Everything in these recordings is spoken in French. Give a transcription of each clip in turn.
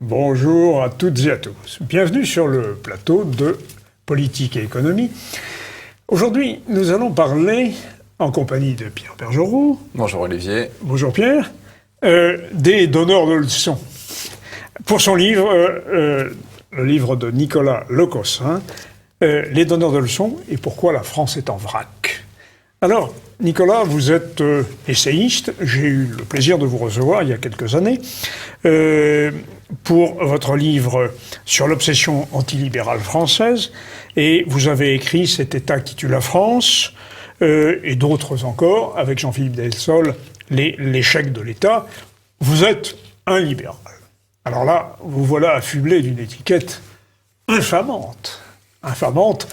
Bonjour à toutes et à tous. Bienvenue sur le plateau de Politique et Économie. Aujourd'hui, nous allons parler, en compagnie de Pierre Bergerot. Bonjour Olivier. Bonjour Pierre. Des donneurs de leçons. Pour son livre, le livre de Nicolas Lecossin, Les donneurs de leçons et pourquoi la France est en vrac. Alors, Nicolas, vous êtes essayiste. J'ai eu le plaisir de vous recevoir il y a quelques années pour votre livre sur l'obsession antilibérale française. Et vous avez écrit Cet État qui tue la France et d'autres encore, avec Jean-Philippe Delsol, L'échec de l'État. Vous êtes un libéral. Alors là, vous voilà affublé d'une étiquette infamante. Infamante.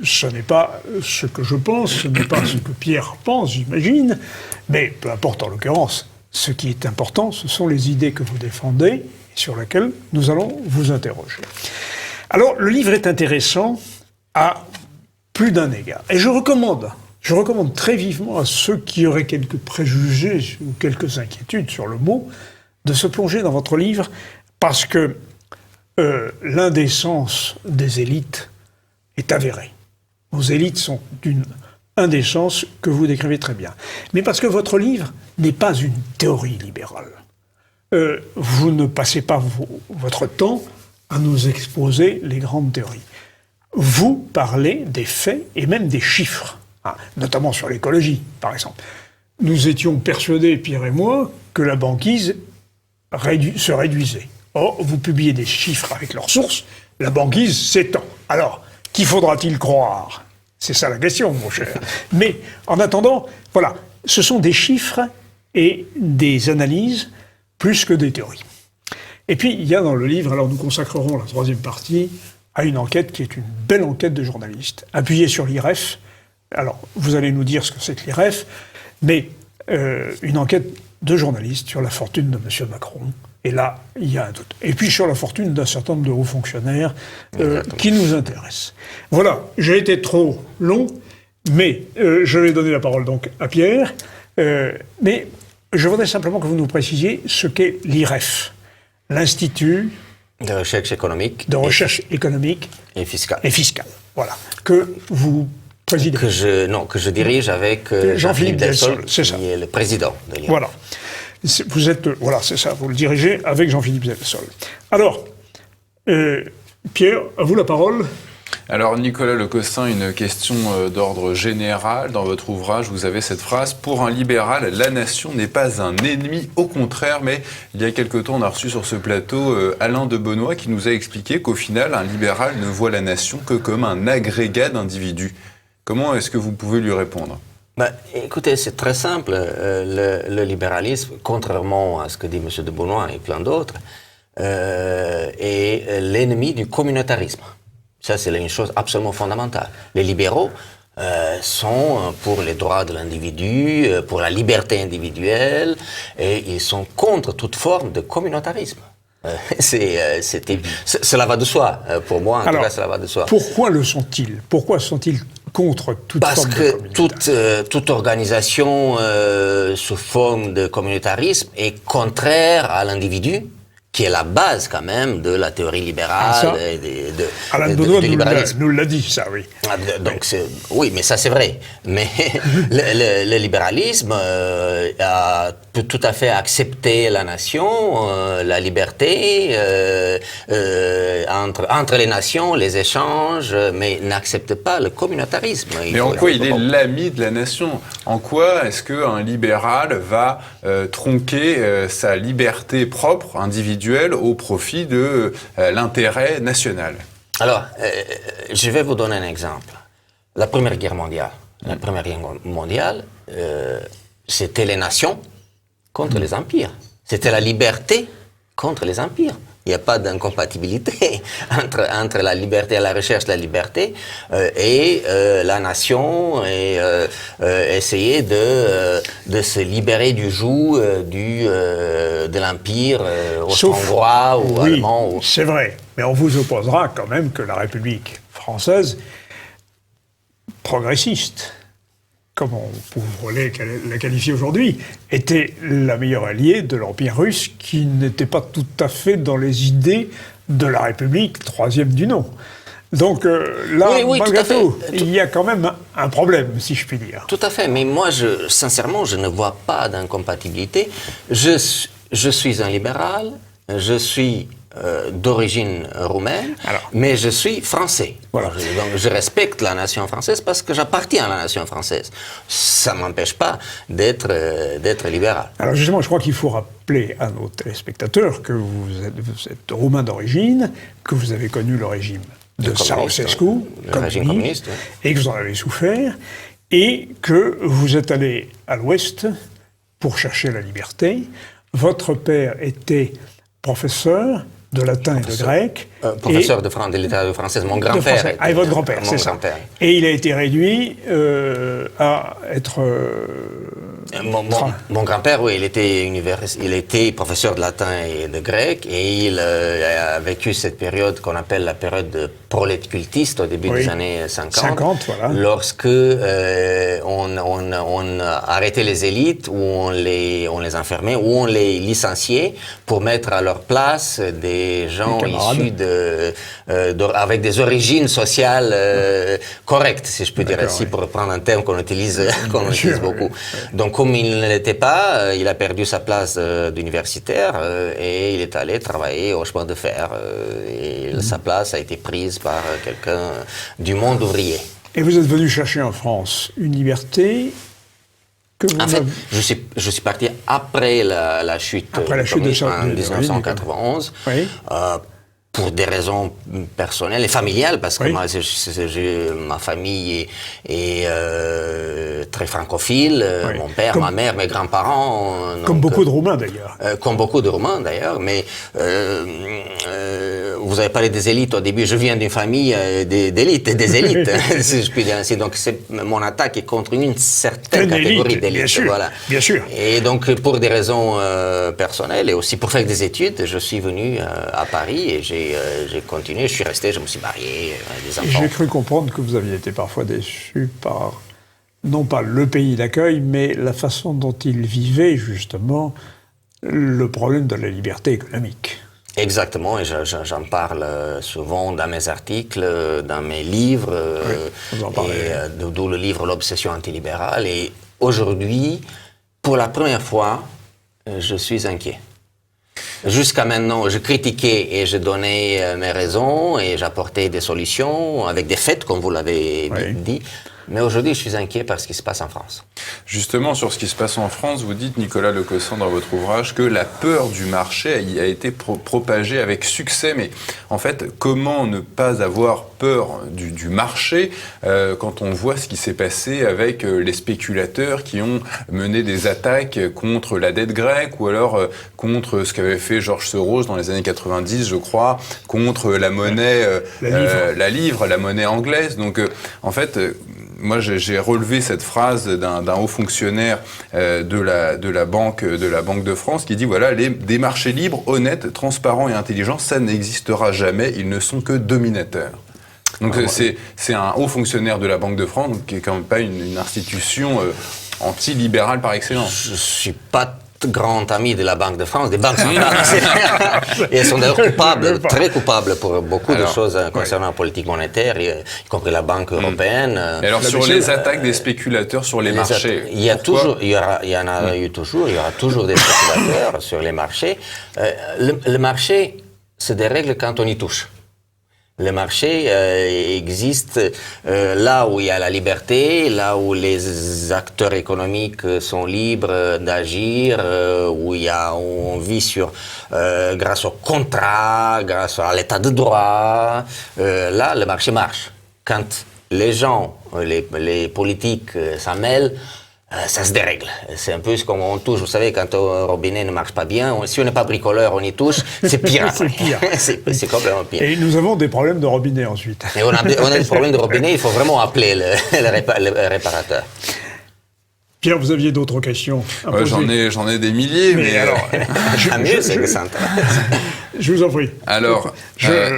Ce n'est pas ce que je pense, ce n'est pas ce que Pierre pense, j'imagine, mais peu importe en l'occurrence. Ce qui est important, ce sont les idées que vous défendez et sur lesquelles nous allons vous interroger. Alors, le livre est intéressant à plus d'un égard. Et je recommande très vivement à ceux qui auraient quelques préjugés ou quelques inquiétudes sur le mot, de se plonger dans votre livre, parce que l'indécence des élites est avérée. Vos élites sont d'une indécence que vous décrivez très bien. Mais parce que votre livre n'est pas une théorie libérale. Vous ne passez pas votre temps à nous exposer les grandes théories. Vous parlez des faits et même des chiffres, notamment sur l'écologie, par exemple. Nous étions persuadés, Pierre et moi, que la banquise se réduisait. Or, vous publiez des chiffres avec leurs sources, la banquise s'étend. Alors, qui faudra-t-il croire ? C'est ça la question, mon cher. Mais, en attendant, voilà, ce sont des chiffres et des analyses plus que des théories. Et puis, il y a dans le livre, alors nous consacrerons la troisième partie à une enquête qui est une belle enquête de journalistes, appuyée sur l'IREF. Alors, vous allez nous dire ce que c'est que l'IREF, mais une enquête de journalistes sur la fortune de M. Macron. Et là, il y a un doute. Et puis sur la fortune d'un certain nombre de hauts fonctionnaires qui nous intéressent. Voilà, j'ai été trop long, mais je vais donner la parole donc à Pierre. Mais je voudrais simplement que vous nous précisiez ce qu'est l'IREF, l'Institut de recherche économique. De recherche économique et fiscale. Et fiscale, voilà. Que vous présidez. Que je dirige avec Jean-Philippe Delsol, qui est le président de l'IREF. Voilà. Vous êtes, voilà, c'est ça, vous le dirigez avec Jean-Philippe Delsol. Alors, Pierre, à vous la parole. Alors, Nicolas Lecossin, une question d'ordre général. Dans votre ouvrage, vous avez cette phrase « Pour un libéral, la nation n'est pas un ennemi, au contraire ». Mais il y a quelque temps, on a reçu sur ce plateau Alain de Benoît qui nous a expliqué qu'au final, un libéral ne voit la nation que comme un agrégat d'individus. Comment est-ce que vous pouvez lui répondre ? Écoutez, c'est très simple. Le libéralisme, contrairement à ce que dit M. de Benoît et plein d'autres, est l'ennemi du communautarisme. Ça, c'est une chose absolument fondamentale. Les libéraux sont pour les droits de l'individu, pour la liberté individuelle, et ils sont contre toute forme de communautarisme. Cela va de soi. Pour moi, en tout cas, cela va de soi. Pourquoi le sont-ils ? Pourquoi sont-ils contre toute forme de communautarisme ? Parce que toute organisation sous forme de communautarisme est contraire à l'individu, qui est la base quand même de la théorie libérale Alain de Benoît nous l'a dit, ça, oui. Donc, oui, mais ça c'est vrai. Mais le libéralisme peut tout à fait accepter la nation, la liberté, entre les nations, les échanges, mais n'accepte pas le communautarisme. Mais en quoi il est l'ami de la nation ? En quoi est-ce qu'un libéral va tronquer sa liberté propre, individuelle, au profit de l'intérêt national? Alors, je vais vous donner un exemple. La Première Guerre mondiale. La Première Guerre mondiale, c'était les nations contre les empires. C'était la liberté contre les empires. Il n'y a pas d'incompatibilité entre la liberté et la recherche de la liberté et la nation et essayer de se libérer du joug de l'empire austro-hongrois ou allemand. C'est vrai, mais on vous opposera quand même que la République française, progressiste, comme on pourrait la qualifier aujourd'hui, était la meilleure alliée de l'Empire russe, qui n'était pas tout à fait dans les idées de la République, troisième du nom. Donc là, oui, malgré tout, il y a quand même un problème, si je puis dire. Tout à fait, mais moi, sincèrement, je ne vois pas d'incompatibilité. Je suis un libéral, je suis d'origine roumaine, mais je suis français. Voilà. Donc je respecte la nation française parce que j'appartiens à la nation française. Ça ne m'empêche pas d'être libéral. Alors justement, je crois qu'il faut rappeler à nos téléspectateurs que vous êtes roumain d'origine, que vous avez connu le régime de Ceausescu, le régime communiste, oui. Et que vous en avez souffert, et que vous êtes allé à l'Ouest pour chercher la liberté. Votre père était professeur de latin et de grec. Professeur de littérature française, mon grand-père. Ah, et votre grand-père, c'est ça. Et il a été réduit à être... Mon grand-père, oui, il était professeur de latin et de grec, et il a vécu cette période qu'on appelle la période de prolet cultiste au début des années 50, voilà. Lorsque on arrêtait les élites, ou on les enfermait, ou on les licenciait pour mettre à leur place des gens issus avec des origines sociales correctes, si je peux dire ainsi, pour reprendre un terme qu'on utilise beaucoup. Donc, comme il ne l'était pas, il a perdu sa place d'universitaire et il est allé travailler au chemin de fer. Et sa place a été prise par quelqu'un du monde ouvrier. Et vous êtes venu chercher en France une liberté que vous... En fait, je suis parti après la chute communiste en 1991. Oui. Pour des raisons personnelles et familiales, parce que moi, ma famille est très francophile, mon père, ma mère, mes grands-parents. Comme beaucoup de Roumains, d'ailleurs. Comme beaucoup de Roumains, d'ailleurs, mais vous avez parlé des élites au début, je viens d'une famille d'élite, des élites, si je puis dire ainsi. Donc, mon attaque est contre une certaine catégorie d'élite. Bien sûr. Et donc, pour des raisons personnelles et aussi pour faire des études, je suis venu à Paris et j'ai continué, je suis resté, je me suis marié, des enfants. J'ai cru comprendre que vous aviez été parfois déçu par, non pas le pays d'accueil, mais la façon dont il vivait justement le problème de la liberté économique. Exactement, et j'en parle souvent dans mes articles, dans mes livres, d'où le livre L'obsession antilibérale. Et aujourd'hui, pour la première fois, je suis inquiet. Jusqu'à maintenant, je critiquais et je donnais mes raisons et j'apportais des solutions avec des faits, comme vous l'avez dit. Mais aujourd'hui, je suis inquiet par ce qui se passe en France. Justement, sur ce qui se passe en France, vous dites, Nicolas Lecossan, dans votre ouvrage, que la peur du marché a été propagée avec succès. Mais en fait, comment ne pas avoir peur du marché quand on voit ce qui s'est passé avec les spéculateurs qui ont mené des attaques contre la dette grecque ou alors contre ce qu'avait fait George Soros dans les années 90, je crois, contre la monnaie, la livre, la monnaie anglaise. Donc, en fait... Moi, j'ai relevé cette phrase d'un haut fonctionnaire de la Banque de France qui dit, voilà, des marchés libres, honnêtes, transparents et intelligents, ça n'existera jamais, ils ne sont que dominateurs. Donc c'est un haut fonctionnaire de la Banque de France, donc, qui est quand même pas une institution anti-libérale par excellence. Je suis pas grand ami de la Banque de France, des banques centrales. Et elles sont d'ailleurs coupables, très coupables pour beaucoup de choses concernant la politique monétaire, y compris la Banque européenne. Et alors sur les attaques des spéculateurs sur les marchés, il y en a eu toujours, il y aura toujours des spéculateurs sur les marchés. Le marché se dérègle quand on y touche. Le marché existe là où il y a la liberté, là où les acteurs économiques sont libres d'agir, où on vit grâce au contrat, grâce à l'état de droit. Là, le marché marche. Quand les gens, les politiques s'en mêlent, ça se dérègle. C'est un peu comme on touche. Vous savez, quand un robinet ne marche pas bien, si on n'est pas bricoleur, on y touche, c'est pire. C'est pire. C'est complètement pire. Et nous avons des problèmes de robinet ensuite. Et on a des problèmes de robinet, il faut vraiment appeler le réparateur. Pierre, vous aviez d'autres questions à poser? J'en ai des milliers, mais alors... mieux, c'est que ça intéresse. Je vous en prie. Alors,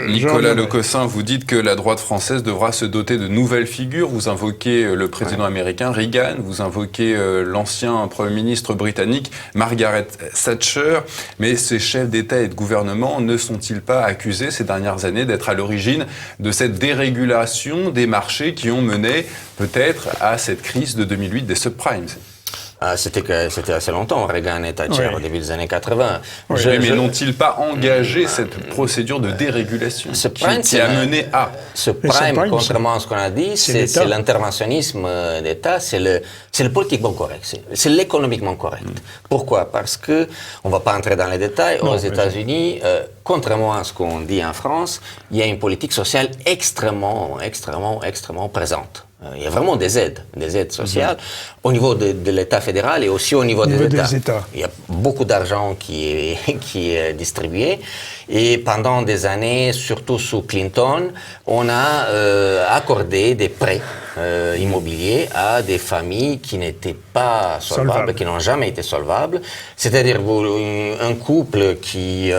Nicolas reviendrai. Lecossin, vous dites que la droite française devra se doter de nouvelles figures. Vous invoquez le président américain Reagan, vous invoquez l'ancien Premier ministre britannique Margaret Thatcher. Mais ces chefs d'État et de gouvernement ne sont-ils pas accusés ces dernières années d'être à l'origine de cette dérégulation des marchés qui ont mené peut-être à cette crise de 2008 des subprimes? C'était assez longtemps, Reagan et Thatcher, au début des années 80. Oui, mais n'ont-ils pas engagé cette procédure de dérégulation qui a mené à... Ce prime, contrairement à ce qu'on a dit, c'est l'interventionnisme d'État, c'est le politiquement correct, c'est l'économiquement correct. Pourquoi? Parce que, on ne va pas entrer dans les détails, aux États-Unis, contrairement à ce qu'on dit en France, il y a une politique sociale extrêmement présente. Il y a vraiment des aides sociales au niveau de l'État fédéral et aussi au niveau des États. Il y a beaucoup d'argent qui est distribué et pendant des années, surtout sous Clinton, on a accordé des prêts immobiliers à des familles qui n'étaient pas solvables, qui n'ont jamais été solvables. C'est-à-dire un couple qui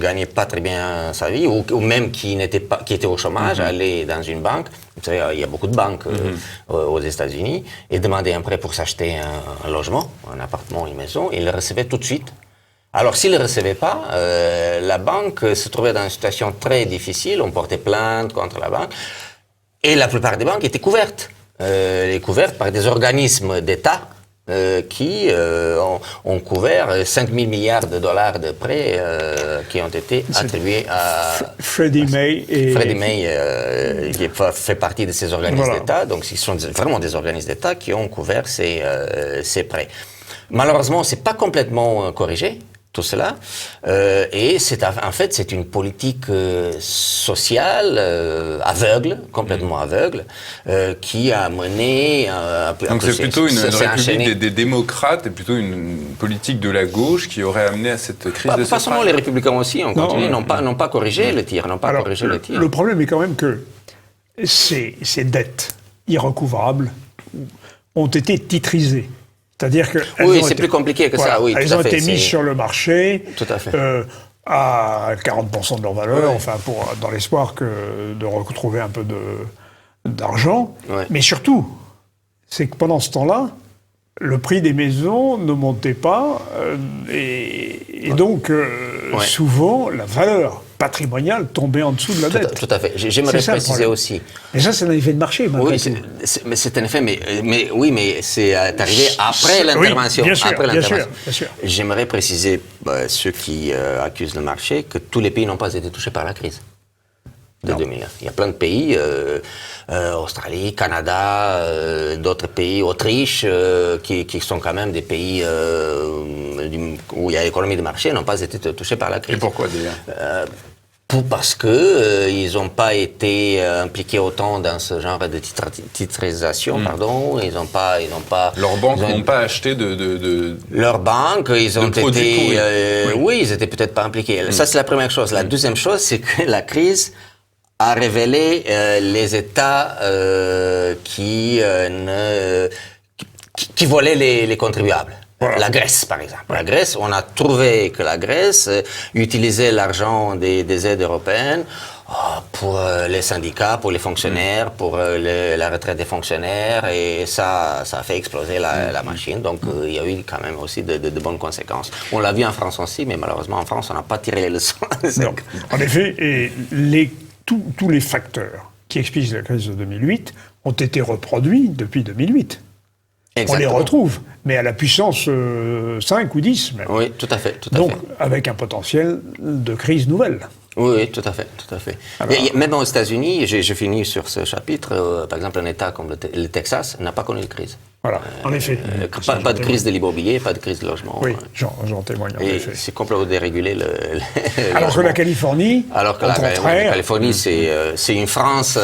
gagnait pas très bien sa vie ou même qui était au chômage, allait dans une banque. Vous savez, il y a beaucoup de banques aux États-Unis et demandait un prêt pour s'acheter un logement, un appartement, une maison, et il le recevait tout de suite. Alors, s'il ne le recevait pas, la banque se trouvait dans une situation très difficile, on portait plainte contre la banque, et la plupart des banques étaient couvertes. Couvertes par des organismes d'État qui ont couvert 5 000 milliards de dollars de prêts qui ont été attribués à Freddie May. Qui fait partie de ces organismes d'État. Donc, ce sont vraiment des organismes d'État qui ont couvert ces prêts. Malheureusement, c'est pas complètement corrigé. Tout cela, et en fait c'est une politique sociale aveugle, complètement aveugle, qui a mené donc c'est plutôt une république des démocrates et plutôt une politique de la gauche qui aurait amené à cette crise de pas seulement les républicains aussi, on continue, n'ont pas corrigé le tir, Le problème est quand même que ces dettes irrecouvrables ont été titrisées. C'est-à-dire que c'est plus compliqué que ça. Oui, elles ont été mises sur le marché tout à fait. À 40% de leur valeur, dans l'espoir de retrouver un peu d'argent. Mais surtout, c'est que pendant ce temps-là, le prix des maisons ne montait pas et donc souvent la valeur patrimoniale tombait en dessous de la dette. Tout à fait. J'aimerais préciser aussi. Et ça, c'est un effet de marché. Oui, c'est un effet, mais c'est arrivé après l'intervention. Bien sûr. J'aimerais préciser ceux qui accusent le marché que tous les pays n'ont pas été touchés par la crise de 2009. Il y a plein de pays, Australie, Canada, d'autres pays, Autriche, qui sont quand même des pays où il y a l'économie de marché, n'ont pas été touchés par la crise. Et pourquoi d'ailleurs parce que ils n'ont pas été impliqués autant dans ce genre de titrisation, pardon. Ils n'ont pas. Leurs banques n'ont pas acheté de. Leurs banques, ils ont été. Ils étaient peut-être pas impliqués. Ça, c'est la première chose. La deuxième chose, c'est que la crise a révélé les États qui volaient les contribuables. Voilà. La Grèce, par exemple. La Grèce, on a trouvé que la Grèce utilisait l'argent des aides européennes pour les syndicats, pour les fonctionnaires, pour la retraite des fonctionnaires, et ça a fait exploser la machine. Donc, il y a eu quand même aussi de bonnes conséquences. On l'a vu en France aussi, mais malheureusement, en France, on n'a pas tiré les leçons. Non. En effet, et tous les facteurs qui expliquent la crise de 2008 ont été reproduits depuis 2008. Exactement. On les retrouve, mais à la puissance 5 ou 10 même. Oui, tout à fait. Donc, avec un potentiel de crise nouvelle. Oui, tout à fait. Alors, même aux États-Unis, je finis sur ce chapitre, par exemple, un État comme le Texas n'a pas connu de crise. Voilà, en effet. Pas de crise de l'immobilier, pas de crise de logement. Oui, j'en témoigne, en effet. C'est complètement dérégulé alors que la Californie, la Californie, c'est une France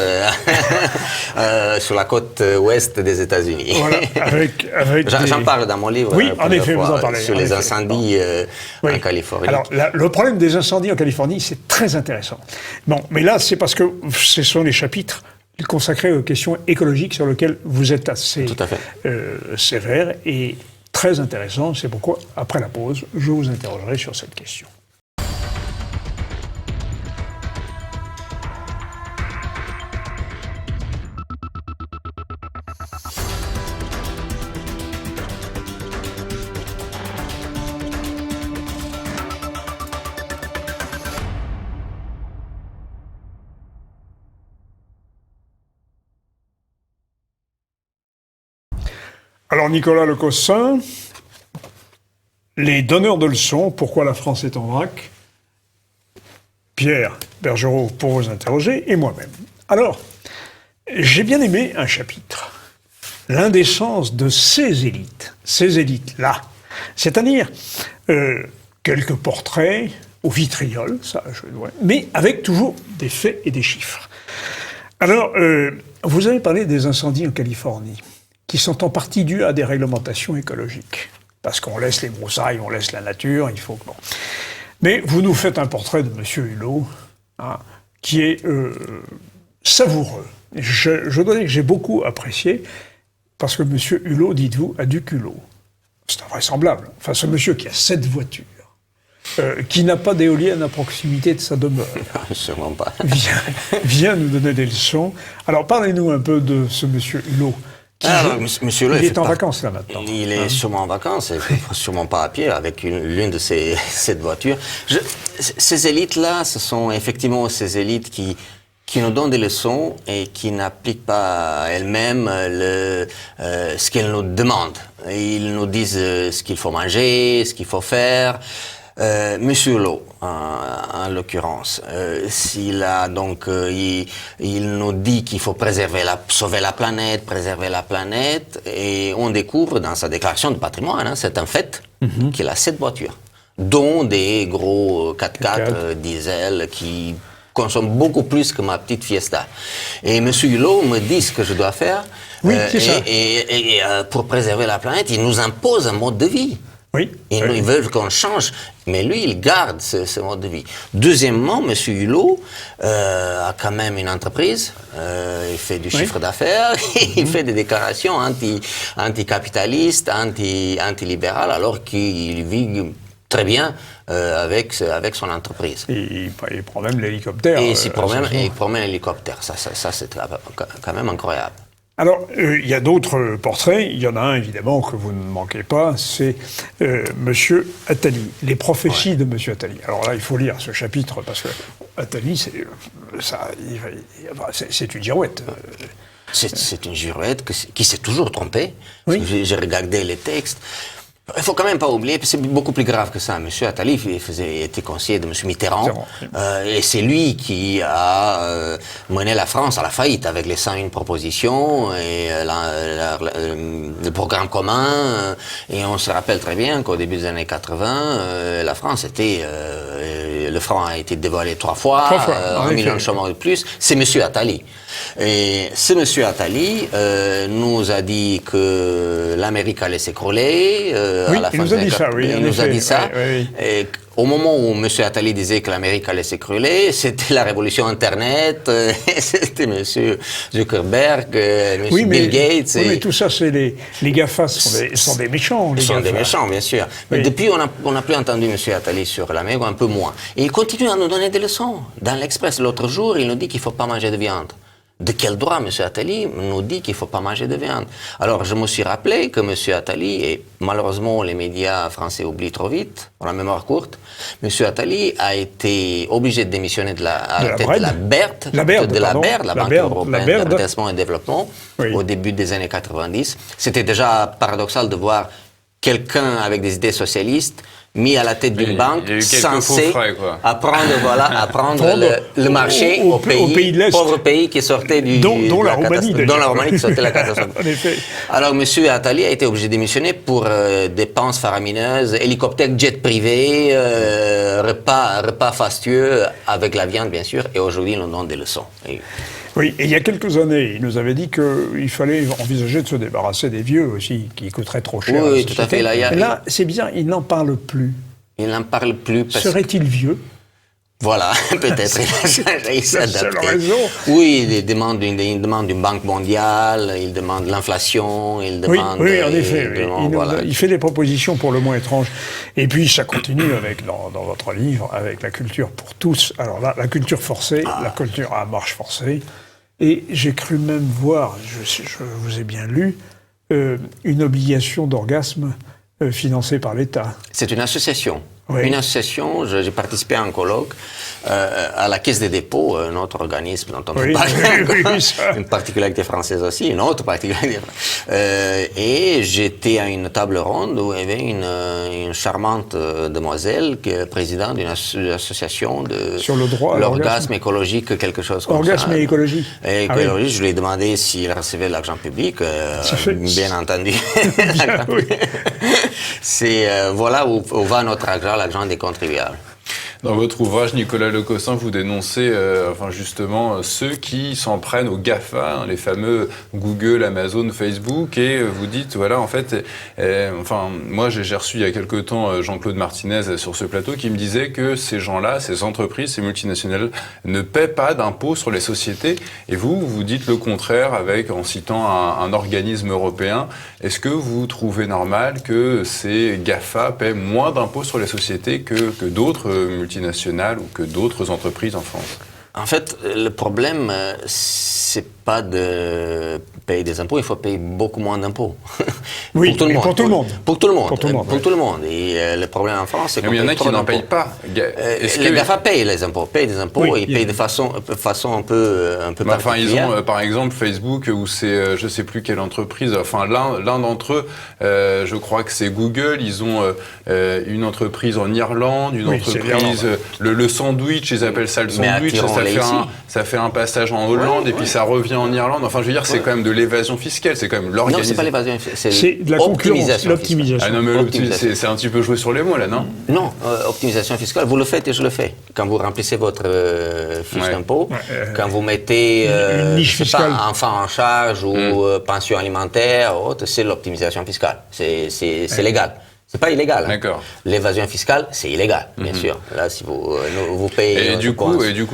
sur la côte ouest des États-Unis. Voilà, avec J'en parle dans mon livre. Oui, en effet, vous en parlez. Sur les incendies en Californie. Alors, le problème des incendies en Californie, c'est très intéressant. Bon, mais là, c'est parce que ce sont les chapitres consacré aux questions écologiques sur lesquelles vous êtes assez sévère et très intéressant. C'est pourquoi, après la pause, je vous interrogerai sur cette question. Alors, Nicolas Le Cossin, les donneurs de leçons, pourquoi la France est en vrac, Pierre Bergerot pour vous interroger, et moi-même. Alors, j'ai bien aimé un chapitre. L'indécence de ces élites-là. C'est-à-dire, quelques portraits au vitriol, ça, mais avec toujours des faits et des chiffres. Alors, vous avez parlé des incendies en Californie, qui sont en partie dus à des réglementations écologiques. Parce qu'on laisse les broussailles, on laisse la nature, il faut que... Bon. Mais vous nous faites un portrait de M. Hulot, hein, qui est savoureux. Je dois dire que j'ai beaucoup apprécié, parce que M. Hulot, dites-vous, a du culot. C'est invraisemblable. Enfin, ce monsieur qui a 7 voitures, qui n'a pas d'éolienne à proximité de sa demeure, Sûrement pas. vient nous donner des leçons. Alors, parlez-nous un peu de ce monsieur Hulot. Monsieur Hulot, il est en vacances, là, maintenant. Il est sûrement en vacances, et sûrement pas à pied, avec l'une de cette voiture. Ces élites-là, ce sont effectivement ces élites qui nous donnent des leçons et qui n'appliquent pas elles-mêmes ce qu'elles nous demandent. Ils nous disent ce qu'il faut manger, ce qu'il faut faire. Monsieur Hulot, en l'occurrence, il nous dit qu'il faut sauver la planète, préserver la planète, et on découvre dans sa déclaration de patrimoine, hein, c'est un fait, qu'il a 7 voitures, dont des gros 4x4 diesel qui consomment beaucoup plus que ma petite Fiesta. Et Monsieur Hulot me dit ce que je dois faire. Oui, c'est ça. Et pour préserver la planète, il nous impose un mode de vie. Oui. Ils veulent qu'on change, mais lui, il garde ce mode de vie. Deuxièmement, M. Hulot a quand même une entreprise, il fait du chiffre d'affaires, il fait des déclarations anticapitalistes, antilibérales, alors qu'il vit très bien avec son entreprise. Et il prend même l'hélicoptère. Et il prend même l'hélicoptère. Ça, c'est quand même incroyable. Alors, il y a d'autres portraits. Il y en a un, évidemment, que vous ne manquez pas, c'est Monsieur Attali, les prophéties de Monsieur Attali. Alors là, il faut lire ce chapitre, parce que Attali, c'est une girouette. C'est une girouette qui s'est toujours trompée. Oui. J'ai regardé les textes. Il faut quand même pas oublier, c'est beaucoup plus grave que ça. Monsieur Attali était conseiller de Monsieur Mitterrand, et c'est lui qui a mené la France à la faillite avec les 101 propositions et le programme commun. Et on se rappelle très bien qu'au début des années 80, la France le franc a été dévoilé 3 fois, 1 million de chômeurs de plus. C'est Monsieur Attali. Et ce Monsieur Attali nous a dit que l'Amérique allait s'écrouler. Oui, il nous a dit ça, oui. Il nous a dit ça. Oui. Et au moment où M. Attali disait que l'Amérique allait s'écrouler, c'était la révolution Internet, c'était M. Zuckerberg, M. Bill Gates. Oui, mais tout ça, c'est les GAFA sont des méchants. Ils sont des méchants, bien sûr. Mais depuis, on n'a plus entendu M. Attali sur l'Amérique, un peu moins. Et il continue à nous donner des leçons. Dans l'Express, l'autre jour, il nous dit qu'il ne faut pas manger de viande. De quel droit M. Attali nous dit qu'il ne faut pas manger de viande? Alors je me suis rappelé que M. Attali, et malheureusement les médias français oublient trop vite, pour la mémoire courte, M. Attali a été obligé de démissionner de la BERD, la Banque européenne de redressement et développement, au début des années 90. C'était déjà paradoxal de voir quelqu'un avec des idées socialistes mis à la tête d'une banque censée apprendre le marché au pays de l'Est, pauvre pays qui sortait dont la Roumanie qui sortait la catastrophe. En effet. Alors M. Attali a été obligé de démissionner pour dépenses faramineuses, hélicoptères, jets privés, repas fastueux avec la viande bien sûr, et aujourd'hui il nous donne des leçons. Oui, et il y a quelques années, il nous avait dit qu'il fallait envisager de se débarrasser des vieux aussi, qui coûteraient trop cher. Oui, tout à fait. Là, c'est bizarre, il n'en parle plus. Il n'en parle plus. Serait-il vieux? Voilà, peut-être. Il s'est adapté. Oui, il demande une banque mondiale, il demande l'inflation, il demande... Oui, en effet. Il fait des propositions pour le moins étranges. Et puis, ça continue dans votre livre, avec la culture pour tous. Alors là, la culture forcée, la culture à marche forcée. Et j'ai cru même voir, je vous ai bien lu, une obligation d'orgasme financée par l'État. C'est une association. Oui. Une association, j'ai participé à un colloque à la Caisse des dépôts, un autre organisme dont on peut Oui, parler, oui, ça. une particularité française aussi, une autre particularité. Et j'étais à une table ronde où il y avait une charmante demoiselle qui est présidente d'une association de Sur le droit à l'orgasme écologique, quelque chose comme Orgasme ça. et écologie. Et Ah oui. écologie, je lui ai demandé s'il recevait de l'argent public, bien entendu. Oui. C'est voilà où va notre argent, l'argent des contribuables. Dans votre ouvrage, Nicolas Le Cossin, vous dénoncez justement ceux qui s'en prennent aux GAFA, hein, les fameux Google, Amazon, Facebook, et vous dites, voilà, en fait, moi j'ai reçu il y a quelque temps Jean-Claude Martinez sur ce plateau qui me disait que ces gens-là, ces entreprises, ces multinationales ne paient pas d'impôts sur les sociétés, et vous dites le contraire en citant un organisme européen. Est-ce que vous trouvez normal que ces GAFA paient moins d'impôts sur les sociétés que d'autres multinationales ou que d'autres entreprises en France? En fait, le problème, c'est pas de payer des impôts, il faut payer beaucoup moins d'impôts. Oui, pour tout le monde. pour tout le monde. Pour tout le monde. Pour tout le monde, Pour tout le monde. Et le problème en France, c'est qu'on Mais il y en a paye qui trop n'en d'impôts. payent pas. Les GAFA payent les impôts, des impôts, Oui, et payent de façon un peu particulière. Ils ont, par exemple, Facebook, où c'est, je sais plus quelle entreprise, l'un d'entre eux, je crois que c'est Google, ils ont une entreprise en Irlande, une Oui, c'est entreprise, le sandwich, ils appellent ça le Mais sandwich, attirons-les ici. ça fait un passage en Hollande, et puis ça revient en Irlande. Enfin, je veux dire, c'est quand même de l'évasion fiscale, c'est quand même Non, l'organisation. c'est pas l'évasion, C'est de la concurrence, l'optimisation. Ah non, mais c'est un petit peu joué sur les mots, là, non? Non, optimisation fiscale, vous le faites et je le fais. Quand vous remplissez votre fiche d'impôt, quand vous mettez une niche je sais pas, fiscale. enfant en charge ou pension alimentaire, autre, c'est l'optimisation fiscale. C'est légal. C'est pas illégal. Hein. D'accord. L'évasion fiscale, c'est illégal, bien sûr. Là, si vous payez. Et du coup,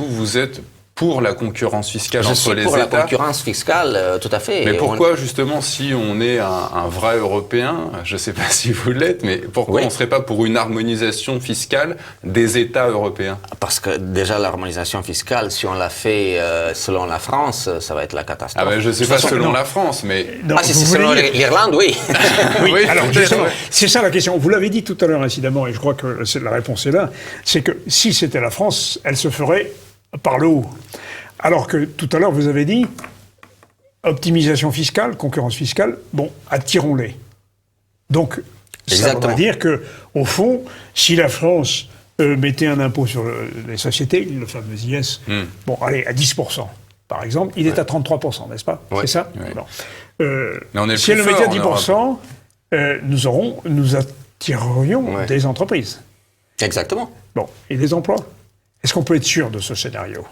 vous êtes pour la concurrence fiscale je entre suis les pour États. la concurrence fiscale, tout à fait. Mais pourquoi, justement, si on est un vrai Européen, je ne sais pas si vous l'êtes, mais pourquoi on ne serait pas pour une harmonisation fiscale des États européens? Parce que déjà, l'harmonisation fiscale, si on la fait selon la France, ça va être la catastrophe. Ah ben, je ne sais pas selon la France, mais... Non, Si vous c'est selon voulez dire- l'Irlande, oui. Oui, alors peut-être, justement, ouais. c'est ça la question. Vous l'avez dit tout à l'heure, incidemment, et je crois que la réponse est là, c'est que si c'était la France, elle se ferait par le haut. Alors que tout à l'heure, vous avez dit, optimisation fiscale, concurrence fiscale, bon, attirons-les. Donc, ça Exactement. voudrait dire que, au fond, si la France mettait un impôt sur les sociétés, le fameux IS, bon, allez, à 10%, par exemple, il est à 33%, n'est-ce pas? Ouais. C'est ça? Ouais. Bon. Mais on est le Si elle plus le mettait à fort en 10%, nous attirerions Ouais. des entreprises. Exactement. Bon, et des emplois. Est-ce qu'on peut être sûr de ce scénario?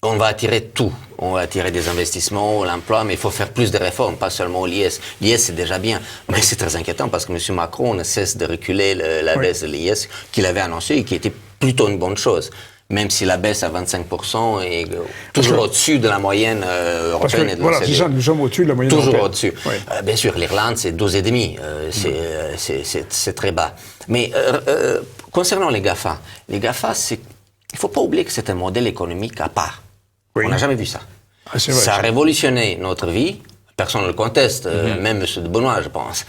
On va attirer tout. On va attirer des investissements, l'emploi, mais il faut faire plus de réformes, pas seulement l'IS. L'IS, c'est déjà bien, mais c'est très inquiétant parce que M. Macron ne cesse de reculer la baisse de l'IS qu'il avait annoncé et qui était plutôt une bonne chose. Même si la baisse à 25% est toujours au-dessus de la moyenne Parce que, européenne et de voilà, c'est l'OCDE. ça, nous sommes au-dessus de la moyenne Toujours européenne. au-dessus. Oui. Bien sûr, l'Irlande, c'est 12,5. C'est très bas. Mais concernant les GAFA, il ne faut pas oublier que c'est un modèle économique à part. Oui. On n'a jamais vu ça. Ah, c'est vrai, Ça a ça. révolutionné notre vie. Personne ne le conteste, même M. de Benoît, je pense.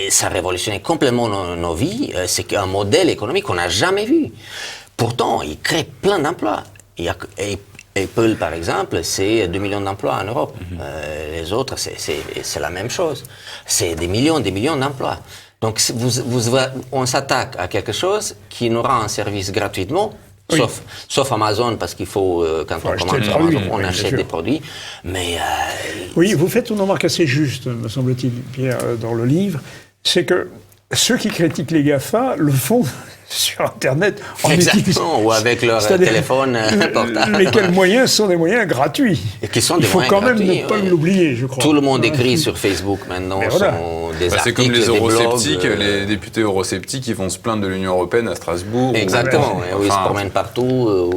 Ça a révolutionné complètement nos vies. C'est un modèle économique qu'on n'a jamais vu. Pourtant, il crée plein d'emplois. Apple, par exemple, c'est 2 millions d'emplois en Europe. Les autres, c'est la même chose. C'est des millions d'emplois. Donc, on s'attaque à quelque chose qui nous rend un service gratuitement, Oui. sauf Amazon, parce qu'il faut, quand on acheter commande le sur produit, Amazon, on oui, bien achète sûr. des produits. Mais Oui, vous faites une remarque assez juste, me semble-t-il, Pierre, dans le livre, c'est que ceux qui critiquent les GAFA le font sur Internet en exactement, ou avec leur C'est-à-dire, téléphone portable. Lesquels moyens sont des moyens gratuits. Et qui sont Il des faut moyens quand même gratuits, ne pas oui. l'oublier, je crois. Tout le monde écrit sur Facebook maintenant Mais voilà. des C'est articles, comme les des eurosceptiques, blogs, les députés eurosceptiques qui vont se plaindre de l'Union européenne à Strasbourg. Exactement, Ou- oui, ils se enfin, promènent partout.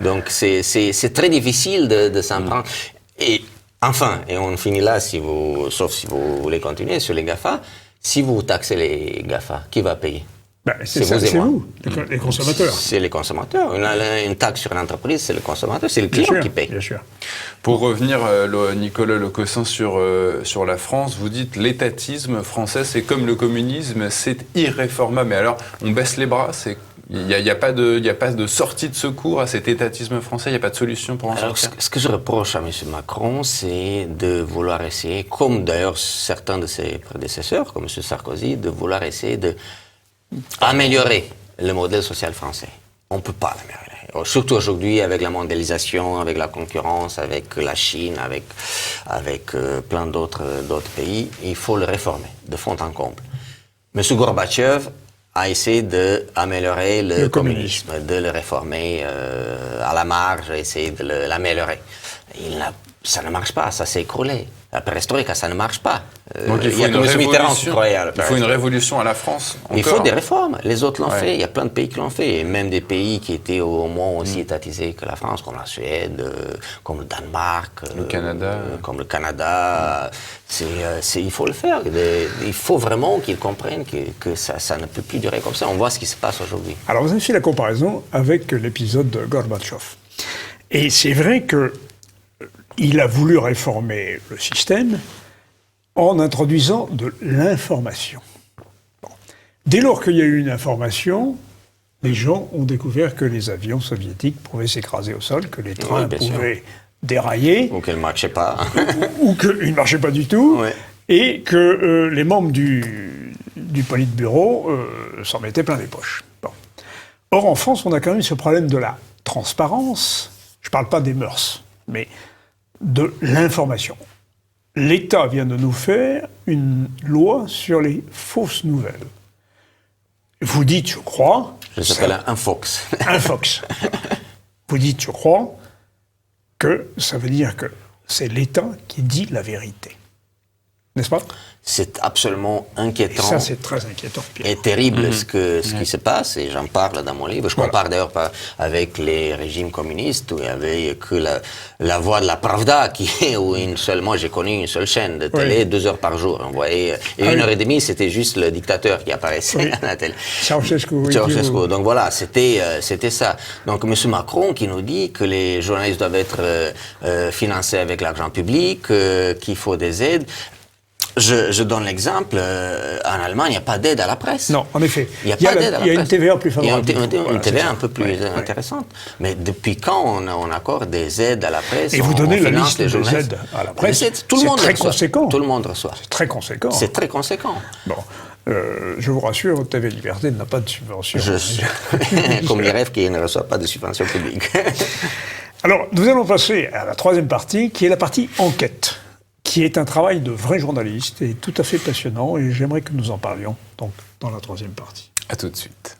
Donc c'est très difficile de s'en prendre. Et enfin, et on finit là, sauf si vous voulez continuer sur les GAFA, si vous taxez les GAFA, qui va payer? Ben, c'est vous, les consommateurs. C'est les consommateurs. Une taxe sur l'entreprise, c'est le consommateur, c'est le client qui paye. Bien sûr. Pour revenir, Nicolas Lecossin, sur la France, vous dites l'étatisme français, c'est comme le communisme, c'est irréformable. Mais alors, on baisse les bras, il n'y a pas de sortie de secours à cet étatisme français, il n'y a pas de solution pour en sortir. Ce que je reproche à M. Macron, c'est de vouloir essayer, comme d'ailleurs certains de ses prédécesseurs, comme M. Sarkozy, de vouloir essayer d'améliorer le modèle social français. On ne peut pas l'améliorer. Surtout aujourd'hui, avec la mondialisation, avec la concurrence, avec la Chine, avec plein d'autres pays, il faut le réformer de fond en comble. M. Gorbatchev a essayé d'améliorer le communisme, de le réformer à la marge, essayer de l'améliorer. Ça ne marche pas, ça s'est écroulé. La perestroïka, ça ne marche pas. Donc il faut une révolution à la France. Encore. Il faut des réformes. Les autres l'ont fait. Il y a plein de pays qui l'ont fait. Et même des pays qui étaient au moins aussi étatisés que la France, comme la Suède, comme le Danemark, comme le Canada. Il faut le faire. Il faut vraiment qu'ils comprennent que ça ne peut plus durer comme ça. On voit ce qui se passe aujourd'hui. Alors vous avez fait la comparaison avec l'épisode de Gorbatchev. Et c'est vrai que il a voulu réformer le système en introduisant de l'information. Bon. Dès lors qu'il y a eu une information, les gens ont découvert que les avions soviétiques pouvaient s'écraser au sol, que les trains pouvaient dérailler. Ou qu'ils ne marchaient pas. ou qu'ils ne marchaient pas du tout. Ouais. Et que les membres du Politburo s'en mettaient plein les poches. Bon. Or, en France, on a quand même ce problème de la transparence. Je ne parle pas des mœurs, mais de l'information. L'État vient de nous faire une loi sur les fausses nouvelles. Vous dites, je crois... Ça s'appelle un Fox. Un Fox. Vous dites, je crois, que ça veut dire que c'est l'État qui dit la vérité. N'est-ce pas ? C'est absolument inquiétant. Et ça, c'est très inquiétant. Pierre. Et terrible ce qui se passe, et j'en parle dans mon livre. Je compare d'ailleurs avec les régimes communistes, où il n'y avait que la voix de la Pravda, où moi j'ai connu une seule chaîne de télé, 2 heures par jour. On voyait, et 1h30, c'était juste le dictateur qui apparaissait à la télé. Ceausescu. Donc voilà, c'était ça. Donc M. Macron qui nous dit que les journalistes doivent être financés avec l'argent public, qu'il faut des aides. Je donne l'exemple, en Allemagne, il n'y a pas d'aide à la presse. Non, en effet. Il y a une TVA plus favorable. Il y a une TVA un peu plus intéressante. Mais depuis quand on accorde des aides à la presse? Et vous donnez la liste des aides à la presse. C'est très conséquent. Tout le monde reçoit. C'est très conséquent. C'est très conséquent. Bon. Je vous rassure, TV Liberté n'a pas de subvention. Comme l'IREF qui ne reçoit pas de subvention publique. Alors, nous allons passer à la troisième partie, qui est la partie enquête, qui est un travail de vrai journaliste et tout à fait passionnant, et j'aimerais que nous en parlions donc dans la troisième partie. À tout de suite.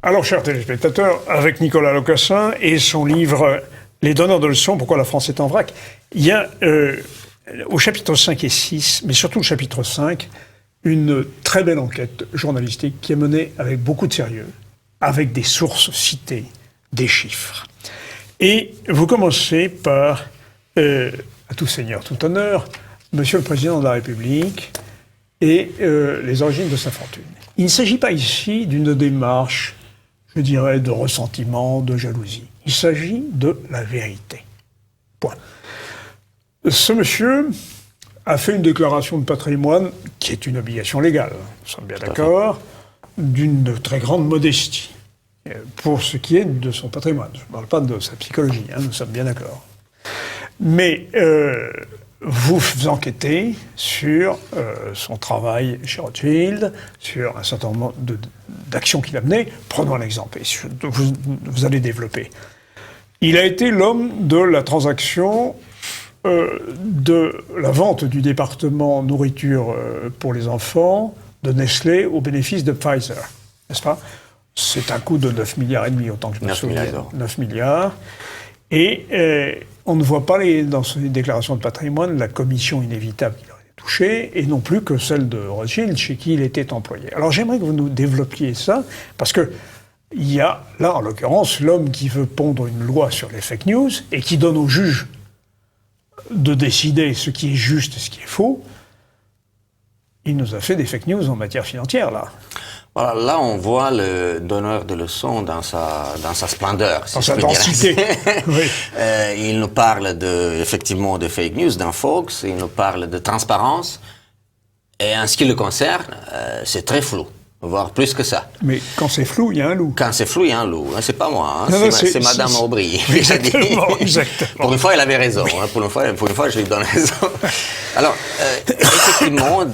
Alors, chers téléspectateurs, avec Nicolas Lecossin et son livre « Les donneurs de leçons, pourquoi la France est en vrac », il y a au chapitre 5 et 6, mais surtout au chapitre 5, une très belle enquête journalistique qui est menée avec beaucoup de sérieux, avec des sources citées, des chiffres. Et vous commencez par, à tout seigneur, tout honneur, Monsieur le Président de la République et les origines de sa fortune. Il ne s'agit pas ici d'une démarche, je dirais, de ressentiment, de jalousie. Il s'agit de la vérité. Point. Ce monsieur a fait une déclaration de patrimoine qui est une obligation légale, nous sommes bien d'accord, d'une très grande modestie, pour ce qui est de son patrimoine. Je ne parle pas de sa psychologie, nous sommes bien d'accord. Mais vous enquêtez sur son travail chez Rothschild, sur un certain nombre d'actions qu'il a menées. Prenons un exemple, et vous allez développer. Il a été l'homme de la transaction de la vente du département nourriture pour les enfants de Nestlé au bénéfice de Pfizer, n'est-ce pas? C'est un coût de 9,5 milliards, autant que je me souviens. 9 milliards. 9 milliards. Et on ne voit pas dans ces déclarations de patrimoine la commission inévitable qui aurait été touchée, et non plus que celle de Rothschild, chez qui il était employé. Alors j'aimerais que vous nous développiez ça, parce que il y a là, en l'occurrence, l'homme qui veut pondre une loi sur les fake news et qui donne aux juges de décider ce qui est juste et ce qui est faux. Il nous a fait des fake news en matière financière, là. Voilà, là, on voit le donneur de leçons dans sa splendeur. Dans sa densité. Oui. Il nous parle effectivement de fake news dans Fox, il nous parle de transparence, et en ce qui le concerne, c'est très flou, voire plus que ça. Mais quand c'est flou, il y a un loup. Quand c'est flou, il y a un loup. C'est pas moi, Non, c'est Madame Aubry. Exactement, exactement. Pour une fois, elle avait raison. Pour une fois, je lui donne raison. Alors, effectivement,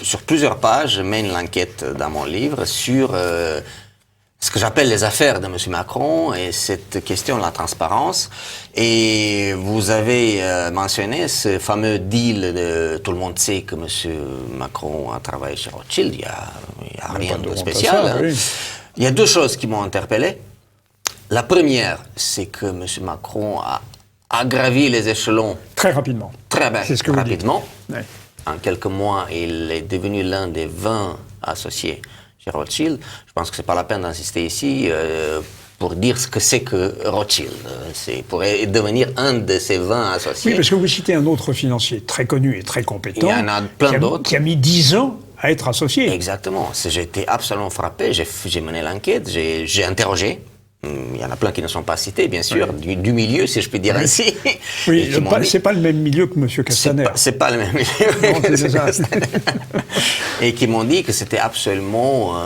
sur plusieurs pages, je mène l'enquête dans mon livre sur ce que j'appelle les affaires de M. Macron et cette question de la transparence. Et vous avez mentionné ce fameux deal tout le monde sait que M. Macron a travaillé chez Rothschild. Il y a rien de spécial. Ça, oui. Il y a deux choses qui m'ont interpellé. La première, c'est que M. Macron a gravi les échelons très rapidement. Très bien, c'est ce que rapidement. Vous dites. En quelques mois, il est devenu l'un des 20 associés chez Rothschild. Je pense que c'est pas la peine d'insister ici pour dire ce que c'est que Rothschild. C'est pour devenir un de ces 20 associés. Oui, parce que vous citez un autre financier très connu et très compétent. Il y en a plein d'autres. Qui a mis 10 ans à être associé. Exactement. J'ai été absolument frappé. J'ai mené l'enquête, j'ai interrogé. Il y en a plein qui ne sont pas cités, bien sûr, oui. du milieu, si je puis dire ainsi. Oui, c'est pas le même milieu que M. Castaner. C'est pas le même milieu. Non, c'est ça. Et qui m'ont dit que c'était absolument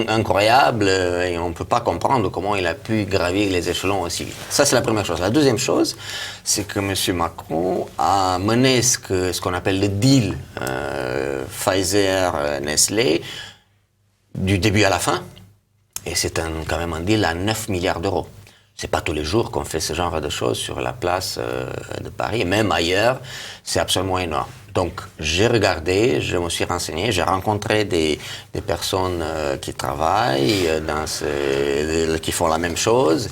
incroyable et on ne peut pas comprendre comment il a pu gravir les échelons aussi vite. Ça, c'est la première chose. La deuxième chose, c'est que M. Macron a mené ce qu'on appelle le deal Pfizer-Nestlé du début à la fin. Et c'est quand même un deal à 9 milliards d'euros. C'est pas tous les jours qu'on fait ce genre de choses sur la place de Paris, et même ailleurs, c'est absolument énorme. Donc, j'ai regardé, je me suis renseigné, j'ai rencontré des personnes qui travaillent qui font la même chose,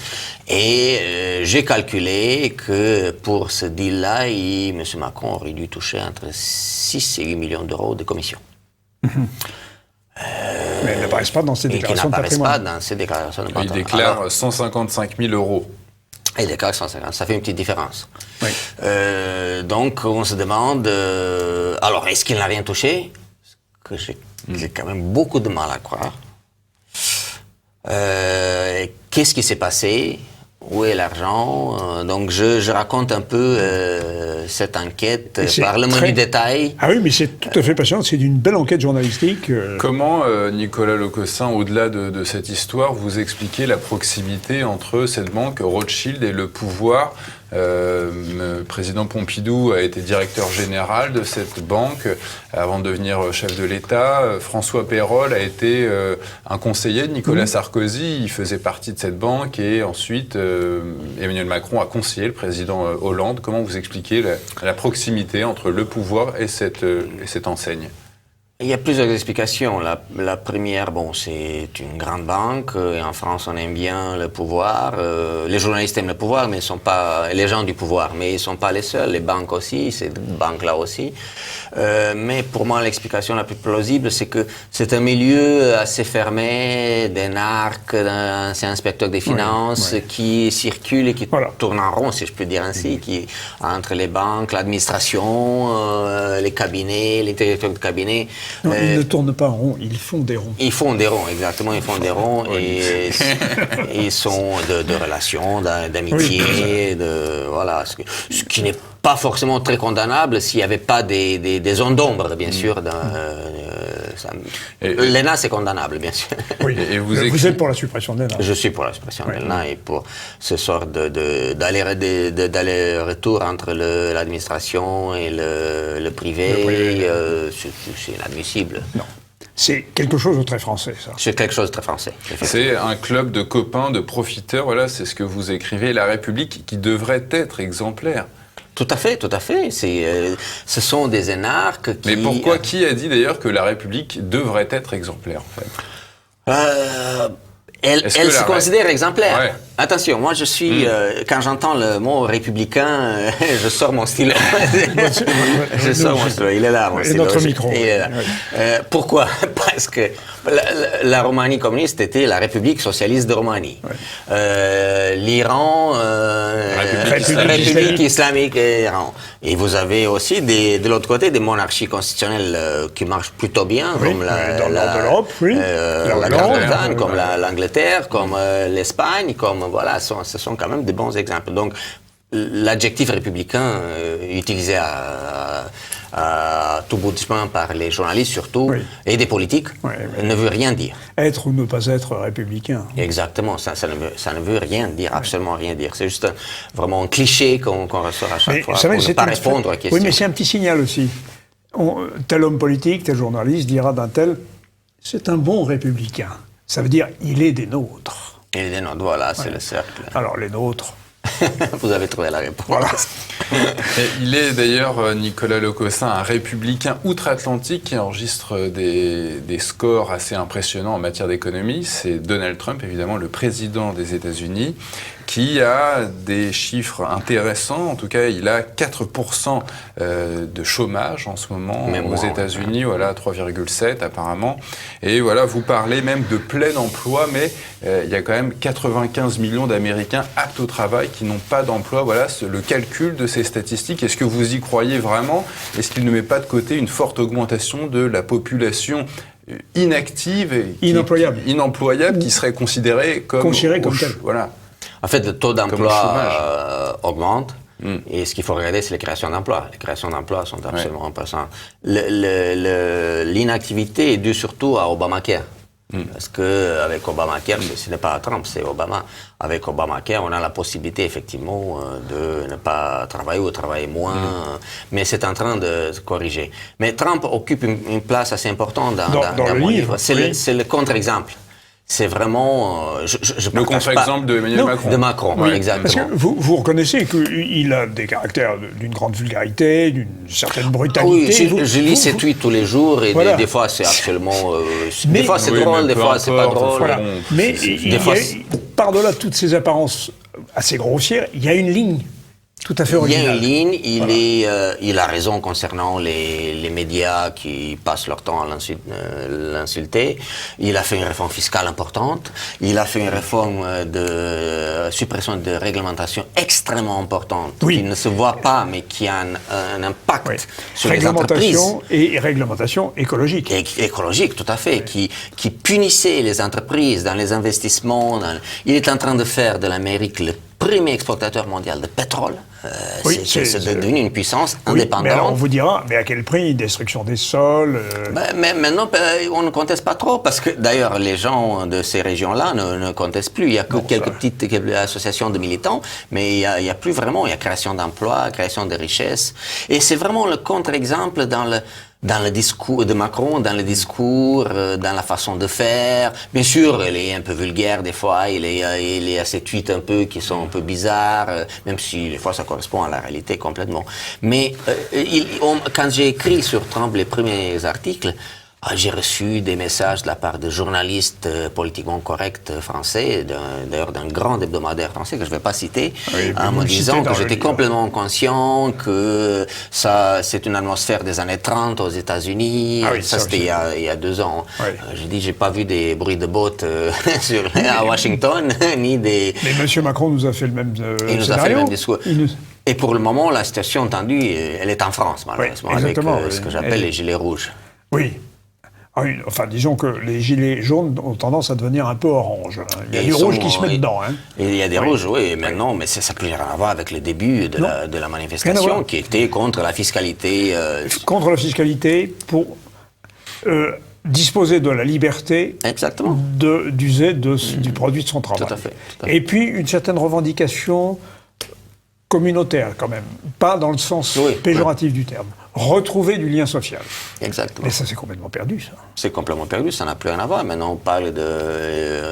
et j'ai calculé que pour ce deal-là, M. Macron aurait dû toucher entre 6 et 8 millions d'euros de commission. Mais ils n'apparaissent pas dans ces déclarations de patrimoine. Ils n'apparaissent pas dans ces déclarations de patrimoine. Il déclare 155 000 euros. Il déclare 150, ça fait une petite différence. Oui. Donc, on se demande, alors, est-ce qu'il n'a rien touché? Que j'ai quand même beaucoup de mal à croire. Qu'est-ce qui s'est passé? Où est l'argent? Donc, je raconte un peu cette enquête par le menu détail. Ah oui, mais c'est tout à fait passionnant. C'est d'une belle enquête journalistique. Comment, Nicolas Lecossin, au-delà de cette histoire, vous expliquez la proximité entre cette banque Rothschild et le pouvoir? Le président Pompidou a été directeur général de cette banque avant de devenir chef de l'État. François Pérolle a été un conseiller de Nicolas Sarkozy. Il faisait partie de cette banque et ensuite Emmanuel Macron a conseillé le président Hollande. Comment vous expliquez la proximité entre le pouvoir et cette enseigne? Il y a plusieurs explications. La première, c'est une grande banque. Et en France, on aime bien le pouvoir. Les journalistes aiment le pouvoir, mais ils sont pas les gens du pouvoir. Mais ils ne sont pas les seuls. Les banques aussi, ces banques-là aussi. Mais pour moi, l'explication la plus plausible, c'est que c'est un milieu assez fermé, d'énarques, d'anciens inspecteurs des finances qui circulent et qui tournent en rond, si je peux dire ainsi, qui entre les banques, l'administration, les cabinets, les directeurs de cabinet. Non, ils ne tournent pas en rond, ils font des ronds. Ils font des ronds, exactement, ils font des ronds et ils sont de relations, d'amitié, voilà, ce qui n'est pas forcément très condamnable s'il n'y avait pas des zones d'ombre, bien sûr. L'ENA, c'est condamnable, bien sûr. Oui, et vous êtes pour la suppression de l'ENA? Je suis pour la suppression de l'ENA et pour ce sort d'aller-retour entre l'administration et le privé. C'est inadmissible. Non. C'est quelque chose de très français, ça. C'est quelque chose de très français. C'est un club de copains, de profiteurs, voilà, c'est ce que vous écrivez, la République qui devrait être exemplaire. Tout à fait, tout à fait. Ce sont des énarques qui... Mais pourquoi, qui a dit d'ailleurs que la République devrait être exemplaire, en fait? Elle se considère exemplaire. Ouais. Attention, moi je suis, quand j'entends le mot républicain, je sors mon stylo. Je sors mon stylo, il est là, mon stylo. Et notre micro. Il est là. Pourquoi? Parce que la Roumanie communiste était la République socialiste de Roumanie. L'Iran, République islamique d'Iran. Et vous avez aussi de l'autre côté des monarchies constitutionnelles qui marchent plutôt bien, Oui, comme dans le nord de l'Europe, oui. la Grande-Bretagne, comme l'Angleterre, comme l'Espagne, comme voilà, ce sont quand même des bons exemples. Donc, l'adjectif républicain utilisé à tout bout de chemin par les journalistes surtout, Oui. et des politiques, ne veut rien dire. Être ou ne pas être républicain. Exactement, ça ne veut rien dire, absolument rien dire. C'est juste vraiment un cliché qu'on ressort à chaque fois pour ne pas répondre à la question. Oui, mais c'est un petit signal aussi. Tel homme politique, tel journaliste dira d'un tel, c'est un bon républicain. Ça veut dire, il est des nôtres. Et les nôtres, voilà, c'est le cercle. Alors, les nôtres. Vous avez trouvé la réponse. Voilà. Et il est d'ailleurs, Nicolas Lecossin, un républicain outre-Atlantique qui enregistre des scores assez impressionnants en matière d'économie. C'est Donald Trump, évidemment, le président des États-Unis, qui a des chiffres intéressants. En tout cas, il a 4% de chômage en ce moment aux États-Unis, voilà, 3,7 apparemment. Et voilà, vous parlez même de plein emploi, mais il y a quand même 95 millions d'Américains aptes au travail qui n'ont pas d'emploi. Voilà le calcul de ces statistiques. Est-ce que vous y croyez vraiment? Est-ce qu'il ne met pas de côté une forte augmentation de la population inactive et inemployable qui serait considérée comme telle. Voilà. En fait, le taux d'emploi augmente. Et ce qu'il faut regarder, c'est les créations d'emplois. Les créations d'emplois sont absolument impressionnantes. L'inactivité est due surtout à Obamacare. Parce qu'avec Obamacare, ce n'est pas Trump, c'est Obama. Avec Obamacare, on a la possibilité effectivement de ne pas travailler ou travailler moins, mais c'est en train de se corriger. Mais Trump occupe une place assez importante dans mon livre. C'est le contre-exemple. C'est vraiment... le contre-exemple d'Emmanuel Macron. De Macron, Oui, exactement. parce que vous reconnaissez qu'il a des caractères d'une grande vulgarité, d'une certaine brutalité. Oui, je lis ses tweets tous les jours et voilà. des fois c'est absolument... des fois c'est drôle, des fois c'est pas drôle. Voilà. Mais par-delà toutes ces apparences assez grossières, il y a une ligne tout à fait originale. Il y a une ligne, il a raison concernant les médias qui passent leur temps à l'insulter. Il a fait une réforme fiscale importante. Il a fait une réforme de suppression de réglementation extrêmement importante, qui ne se voit pas, mais qui a un impact sur les entreprises. Et réglementation écologique. Écologique, tout à fait, qui punissait les entreprises dans les investissements. Il est en train de faire de l'Amérique le premier exportateur mondial de pétrole. C'est devenu une puissance indépendante. Mais alors on vous dira, mais à quel prix? Destruction des sols Mais maintenant, on ne conteste pas trop, parce que d'ailleurs, les gens de ces régions-là ne contestent plus. Il y a que quelques petites associations de militants, mais il n'y a plus vraiment. Il y a création d'emplois, création de richesses. Et c'est vraiment le contre-exemple dans le discours de Macron, dans le discours, dans la façon de faire. Bien sûr, il est un peu vulgaire des fois, il est à ses tweets un peu qui sont un peu bizarres, même si des fois ça correspond à la réalité complètement. Mais quand j'ai écrit sur Trump les premiers articles, j'ai reçu des messages de la part de journalistes politiquement corrects français, d'ailleurs d'un grand hebdomadaire français que je ne vais pas citer, en me disant que j'étais complètement conscient que c'est une atmosphère des années 30 aux États-Unis. Ça c'était il y a 2 ans. J'ai dit, j'ai pas vu des bruits de bottes à Washington, ni des... Mais M. Macron nous a fait le même Il nous a fait le même discours. Et pour le moment, la situation tendue, elle est en France, malheureusement, avec ce que j'appelle les gilets rouges. Oui. Enfin, disons que les gilets jaunes ont tendance à devenir un peu orange. Il y a du rouge qui se met dedans. Et il y a des rouges, maintenant, mais ça n'a plus rien à voir avec le début de la manifestation qui était contre la fiscalité. Contre la fiscalité pour disposer de la liberté d'user du produit de son travail. Tout à fait. Et puis, une certaine revendication communautaire, quand même. Pas dans le sens péjoratif du terme. Retrouver du lien social. Exactement. Mais ça, c'est complètement perdu, ça. C'est complètement perdu, ça n'a plus rien à voir. Maintenant, on parle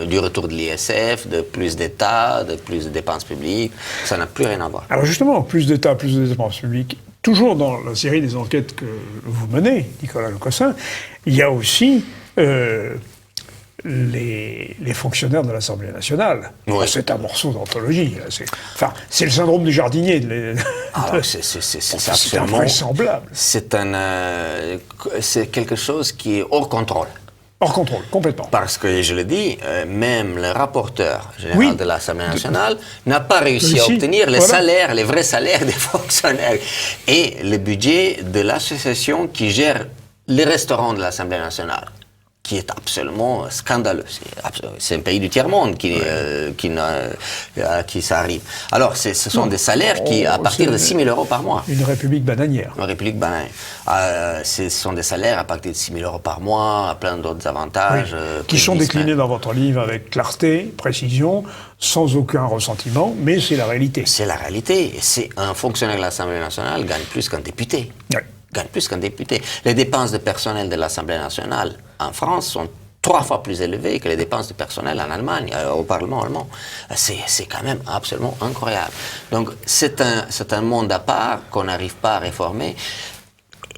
du retour de l'ISF, de plus d'État, de plus de dépenses publiques. Ça n'a plus rien à voir. Alors justement, plus d'État, plus de dépenses publiques, toujours dans la série des enquêtes que vous menez, Nicolas Lecossin, il y a aussi les fonctionnaires de l'Assemblée nationale. Oui. C'est un morceau d'anthologie. Là. C'est le syndrome du jardinier. C'est C'est invraisemblable. C'est quelque chose qui est hors contrôle. Hors contrôle, complètement. Parce que, je le dis, même le rapporteur général de l'Assemblée nationale n'a pas réussi à obtenir les salaires, les vrais salaires des fonctionnaires. Et le budget de l'association qui gère les restaurants de l'Assemblée nationale, qui est absolument scandaleux. C'est un pays du tiers-monde qui ça arrive. Alors, ce sont des salaires qui, à partir de 6 000 euros par mois. Une république bananière. Une république bananière. Ce sont des salaires à partir de 6 000 euros par mois, plein d'autres avantages. Qui sont déclinés dans votre livre avec clarté, précision, sans aucun ressentiment, mais c'est la réalité. C'est la réalité. C'est un fonctionnaire de l'Assemblée nationale gagne plus qu'un député. Oui. Gagne plus qu'un député. Les dépenses de personnel de l'Assemblée nationale en France sont 3 fois plus élevées que les dépenses de personnel en Allemagne, au Parlement allemand. C'est quand même absolument incroyable. Donc c'est un monde à part qu'on n'arrive pas à réformer.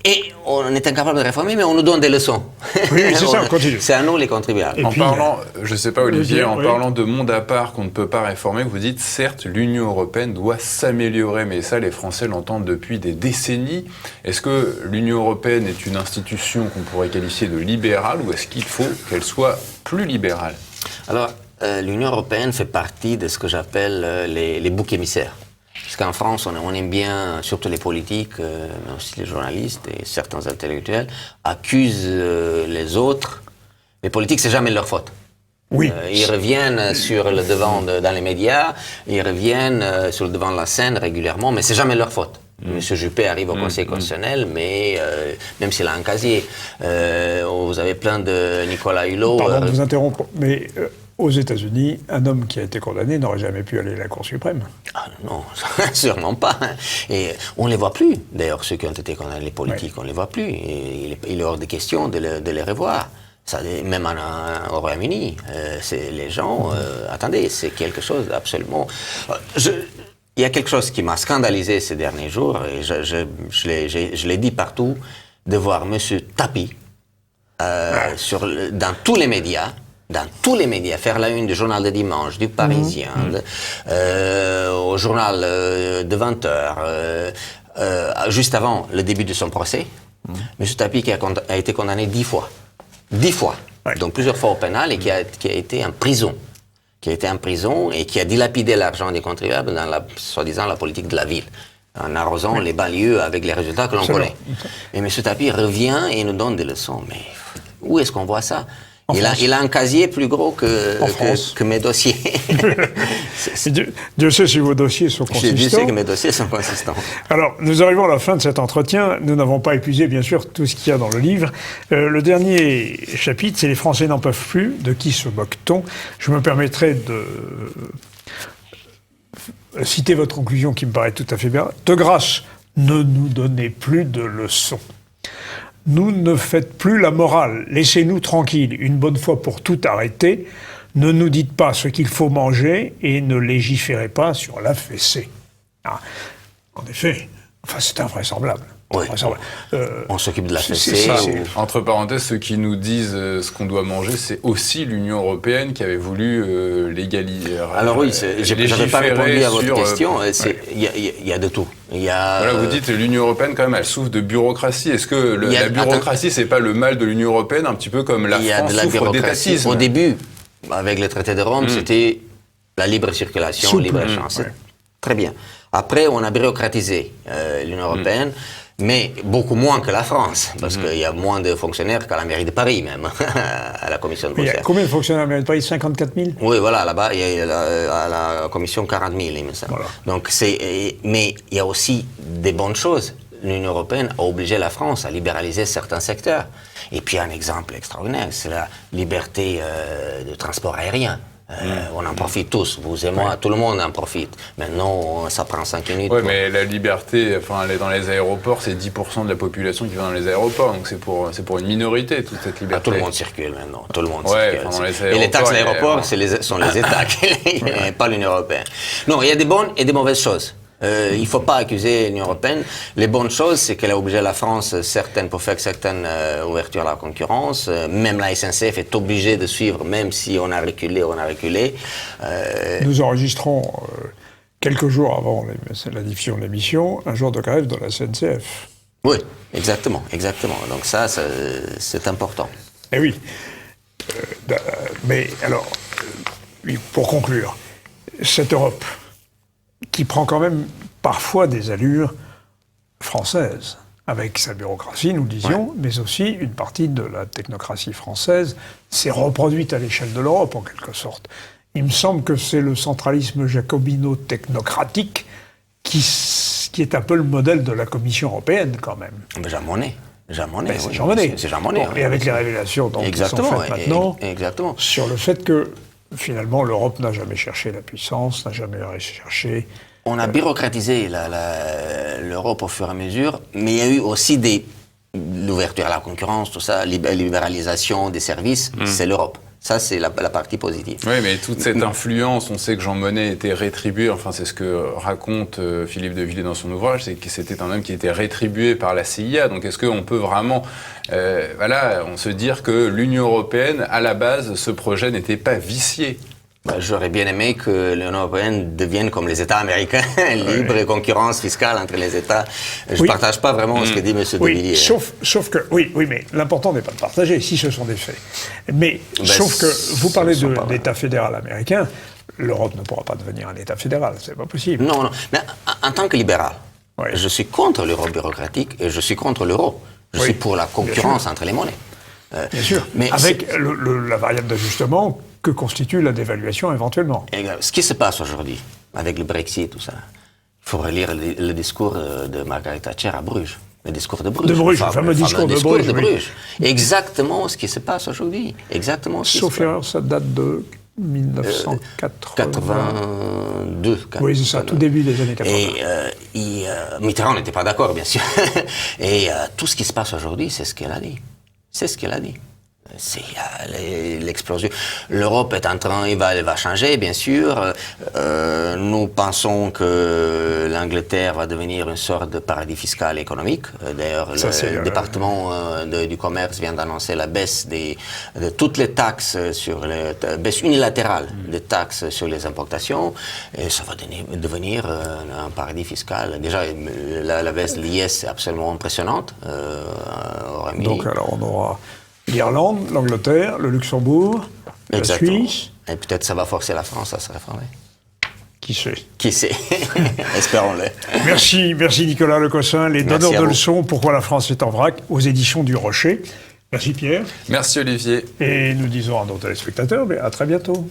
Et on est incapable de réformer, mais on nous donne des leçons. Oui, c'est ça, on continue. C'est à nous les contribuables. Et En puis, parlant, je ne sais pas Olivier, en oui. parlant de monde à part qu'on ne peut pas réformer, vous dites certes l'Union européenne doit s'améliorer, mais ça les Français l'entendent depuis des décennies. Est-ce que l'Union européenne est une institution qu'on pourrait qualifier de libérale ou est-ce qu'il faut qu'elle soit plus libérale? Alors, l'Union européenne fait partie de ce que j'appelle les boucs émissaires. Parce qu'en France, on aime bien, surtout les politiques, mais aussi les journalistes et certains intellectuels, accusent les autres. Les politiques, c'est jamais leur faute. Oui. Ils reviennent sur le devant dans les médias, ils reviennent sur le devant de la scène régulièrement, mais c'est jamais leur faute. Monsieur Juppé arrive au Conseil constitutionnel, mais même s'il a un casier, vous avez plein de Nicolas Hulot. Pardon de vous interrompre, mais aux États-Unis, un homme qui a été condamné n'aurait jamais pu aller à la Cour suprême. Ah non, sûrement pas. Et on ne les voit plus. D'ailleurs, ceux qui ont été condamnés, les politiques, on ne les voit plus. Et il est hors de question de les revoir. Ça, même au Royaume-Uni, les gens... attendez, c'est quelque chose d'absolument... Il y a quelque chose qui m'a scandalisé ces derniers jours, et je l'ai dit partout, de voir M. Tapie dans tous les médias, faire la une du journal de dimanche, du Parisien, au journal de 20 heures, juste avant le début de son procès. M. Tapie qui a été condamné 10 fois. 10 fois. Ouais. Donc plusieurs fois au pénal et qui a été en prison. Et qui a dilapidé l'argent des contribuables dans soi-disant la politique de la ville, en arrosant les banlieues avec les résultats que l'on connaît. Et M. Tapie revient et nous donne des leçons. Mais où est-ce qu'on voit ça? Il a un casier plus gros que mes dossiers. Dieu sait si vos dossiers sont consistants. Dieu sait que mes dossiers sont consistants. Alors, nous arrivons à la fin de cet entretien. Nous n'avons pas épuisé, bien sûr, tout ce qu'il y a dans le livre. Le dernier chapitre, c'est « Les Français n'en peuvent plus. De qui se moque-t-on » Je me permettrai de citer votre conclusion qui me paraît tout à fait bien. « De grâce, ne nous donnez plus de leçons. Nous ne faites plus la morale, laissez-nous tranquilles, une bonne fois pour tout arrêter, ne nous dites pas ce qu'il faut manger et ne légiférez pas sur la fessée. » En effet, c'est invraisemblable. Oui. On s'occupe de la fessée. Entre parenthèses, ceux qui nous disent ce qu'on doit manger, c'est aussi l'Union européenne qui avait voulu légaliser. Alors oui, j'avais pas répondu à votre question. Il y a de tout. Voilà, vous dites l'Union européenne, quand même, elle souffre de bureaucratie. Est-ce que la bureaucratie, c'est pas le mal de l'Union européenne, un petit peu comme la France souffre d'étatisme? Au début, avec le traité de Rome, c'était la libre circulation, libre échange. Très bien. Après, on a bureaucratisé l'Union européenne. Mais beaucoup moins que la France, parce qu'il y a moins de fonctionnaires qu'à la mairie de Paris, même, à la commission de Bruxelles. Il y a combien de fonctionnaires à la mairie de Paris? 54 000? Oui, voilà, là-bas, il y a à la commission 40 000, il me semble. Voilà. Donc, mais il y a aussi des bonnes choses. L'Union européenne a obligé la France à libéraliser certains secteurs. Et puis, un exemple extraordinaire, c'est la liberté de transport aérien. On en profite tous, vous et moi, tout le monde en profite. Maintenant, ça prend 5 minutes. Oui, mais la liberté, aller dans les aéroports, c'est 10% de la population qui va dans les aéroports, donc c'est pour une minorité, toute cette liberté. Tout le monde circule maintenant, tout le monde circule. Et les taxes d'aéroport, sont les États, pas l'Union européenne. Non, il y a des bonnes et des mauvaises choses. Il ne faut pas accuser l'Union européenne. Les bonnes choses, c'est qu'elle a obligé la France pour faire certaines ouvertures à la concurrence. Même la SNCF est obligée de suivre, même si on a reculé. Nous enregistrons quelques jours avant la diffusion de l'émission un jour de grève de la SNCF. Oui, exactement. Donc ça, c'est important. Eh oui. Mais alors, pour conclure, cette Europe qui prend quand même parfois des allures françaises, avec sa bureaucratie, nous le disions, mais aussi une partie de la technocratie française s'est reproduite à l'échelle de l'Europe, en quelque sorte. Il me semble que c'est le centralisme jacobino-technocratique qui est un peu le modèle de la Commission européenne, quand même. Jean Monnet. C'est Jean Monnet. C'est Jean Monnet. Et avec les révélations qui sont faites maintenant, sur le fait que, finalement, l'Europe n'a jamais cherché la puissance, n'a jamais cherché... On a bureaucratisé l'Europe au fur et à mesure, mais il y a eu aussi l'ouverture à la concurrence, tout ça, libéralisation des services, c'est l'Europe. Ça, c'est la partie positive. Oui, mais toute cette influence, on sait que Jean Monnet était rétribué, enfin c'est ce que raconte Philippe de Villiers dans son ouvrage, c'est que c'était un homme qui était rétribué par la CIA. Donc est-ce qu'on peut vraiment, on se dire que l'Union européenne, à la base, ce projet n'était pas vicié? J'aurais bien aimé que l'Union européenne devienne comme les États américains, libre et concurrence fiscale entre les États. Je ne partage pas vraiment ce que dit M. de Villiers. Sauf que, oui, mais l'important n'est pas de partager, si ce sont des faits. Mais, sauf que, vous parlez d'État fédéral américain, l'Europe ne pourra pas devenir un État fédéral, c'est pas possible. Non, mais en tant que libéral, je suis contre l'Europe bureaucratique et je suis contre l'euro. Je suis pour la concurrence entre les monnaies. Bien sûr, mais avec la variable d'ajustement que constitue la dévaluation éventuellement. Ce qui se passe aujourd'hui, avec le Brexit, tout ça, il faut relire le discours de Margaret Thatcher à Bruges. Le discours de Bruges. De Bruges, le fameux discours de Bruges. Oui. Exactement ce qui se passe aujourd'hui. Sauf erreur, ça date de 1982. Oui, c'est ça, tout début des années 80. Et Mitterrand n'était pas d'accord, bien sûr. Et tout ce qui se passe aujourd'hui, c'est ce qu'elle a dit. C'est l'explosion. L'Europe est en train, elle va changer, bien sûr. Nous pensons que l'Angleterre va devenir une sorte de paradis fiscal économique. D'ailleurs, le département du commerce vient d'annoncer la baisse de toutes les taxes baisse unilatérale des taxes sur les importations. Et ça va devenir un paradis fiscal. Déjà, la baisse de l'IS est absolument impressionnante. Donc, alors, on aura l'Irlande, l'Angleterre, le Luxembourg, la Suisse. Et peut-être ça va forcer la France à se réformer. Qui sait? Espérons-le. Merci Nicolas Lecossin, les donneurs de leçons, pourquoi la France est en vrac, aux éditions du Rocher. Merci Pierre. Merci Olivier. Et nous disons à nos téléspectateurs, à très bientôt.